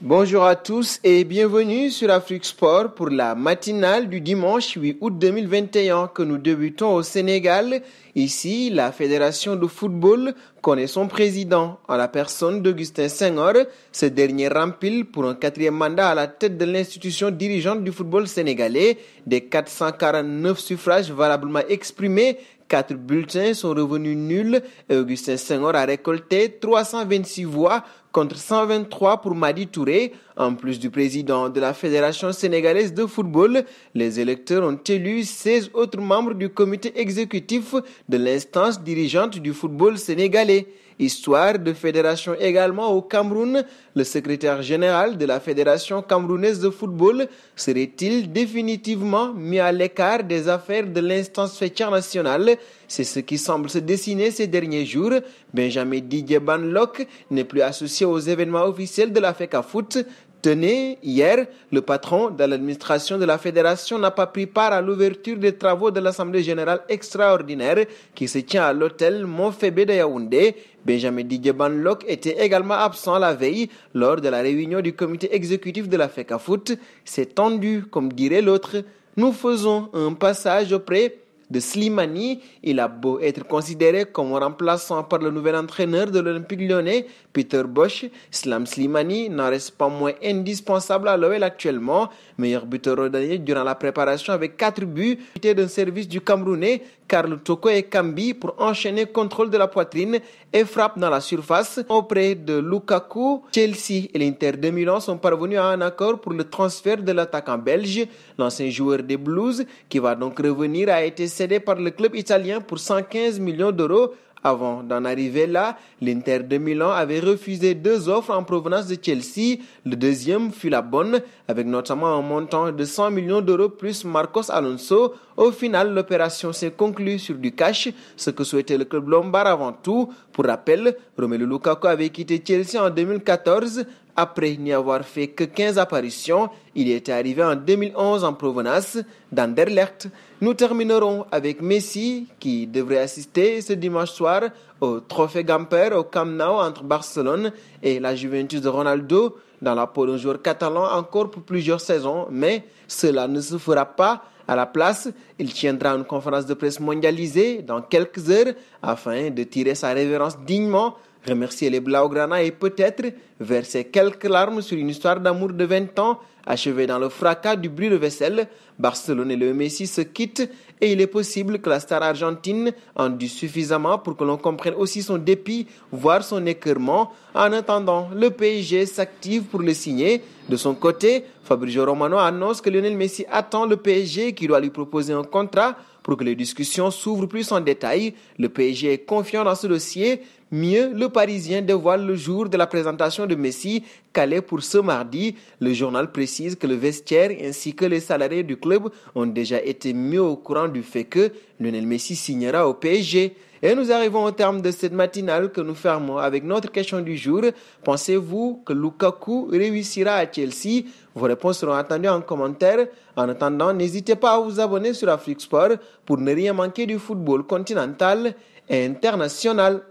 Bonjour à tous et bienvenue sur Afrique Sport pour la matinale du dimanche 8 août 2021 que nous débutons au Sénégal. Ici, la Fédération de football connaît son président en la personne d'Augustin Senghor. Ce dernier rempile pour un 4e mandat à la tête de l'institution dirigeante du football sénégalais. Des 449 suffrages valablement exprimés, 4 bulletins sont revenus nuls et Augustin Senghor a récolté 326 voix contre 123 pour Madi Touré. En plus du président de la Fédération sénégalaise de football, les électeurs ont élu 16 autres membres du comité exécutif de l'instance dirigeante du football sénégalais. Histoire de fédération également au Cameroun, le secrétaire général de la Fédération camerounaise de football serait-il définitivement mis à l'écart des affaires de l'instance faîtière nationale? C'est ce qui semble se dessiner ces derniers jours. Benjamin Didier Banlok n'est plus associé aux événements officiels de la FECAFOOT. Tenez, hier, le patron de l'administration de la fédération n'a pas pris part à l'ouverture des travaux de l'Assemblée générale extraordinaire qui se tient à l'hôtel Montfébé de Yaoundé. Benjamin Didier Banlok était également absent la veille lors de la réunion du comité exécutif de la FECAFOOT. C'est tendu, comme dirait l'autre. Nous faisons un passage auprès de Slimani. Il a beau être considéré comme remplaçant par le nouvel entraîneur de l'Olympique lyonnais, Peter Bosz, Islam Slimani n'en reste pas moins indispensable à l'OL actuellement. Meilleur buteur rhodonien durant la préparation avec 4 buts, d'un service du Camerounais, Karl Toko et Kambi pour enchaîner contrôle de la poitrine et frappe dans la surface. Auprès de Lukaku, Chelsea et l'Inter de Milan sont parvenus à un accord pour le transfert de l'attaquant belge. L'ancien joueur des Blues, qui va donc revenir, a été cédé par le club italien pour 115 millions d'euros. Avant d'en arriver là, l'Inter de Milan avait refusé 2 offres en provenance de Chelsea. Le deuxième fut la bonne, avec notamment un montant de 100 millions d'euros plus Marcos Alonso. Au final, l'opération s'est conclue sur du cash, ce que souhaitait le club lombard avant tout. Pour rappel, Romelu Lukaku avait quitté Chelsea en 2014. Après n'y avoir fait que 15 apparitions, il était arrivé en 2011 en provenance d'Anderlecht. Nous terminerons avec Messi qui devrait assister ce dimanche soir au Trophée Gamper au Camp Nou entre Barcelone et la Juventus de Ronaldo dans la peau d'un joueur catalan encore pour plusieurs saisons, mais cela ne se fera pas. À la place, il tiendra une conférence de presse mondialisée dans quelques heures afin de tirer sa révérence dignement, remercier les Blaugrana et peut-être verser quelques larmes sur une histoire d'amour de 20 ans achevée dans le fracas du bruit de vaisselle. Barcelone et le Messi se quittent et il est possible que la star argentine en dise suffisamment pour que l'on comprenne aussi son dépit, voire son écœurement. En attendant, le PSG s'active pour le signer. De son côté, Fabrizio Romano annonce que Lionel Messi attend le PSG qui doit lui proposer un contrat pour que les discussions s'ouvrent plus en détail. Le PSG est confiant dans ce dossier. Mieux, le Parisien dévoile le jour de la présentation de Messi, calé pour ce mardi. Le journal précise que le vestiaire ainsi que les salariés du club ont déjà été mieux au courant du fait que Lionel Messi signera au PSG. Et nous arrivons au terme de cette matinale que nous fermons avec notre question du jour. Pensez-vous que Lukaku réussira à Chelsea? Vos réponses seront attendues en commentaire. En attendant, n'hésitez pas à vous abonner sur Afrique Sport pour ne rien manquer du football continental et international.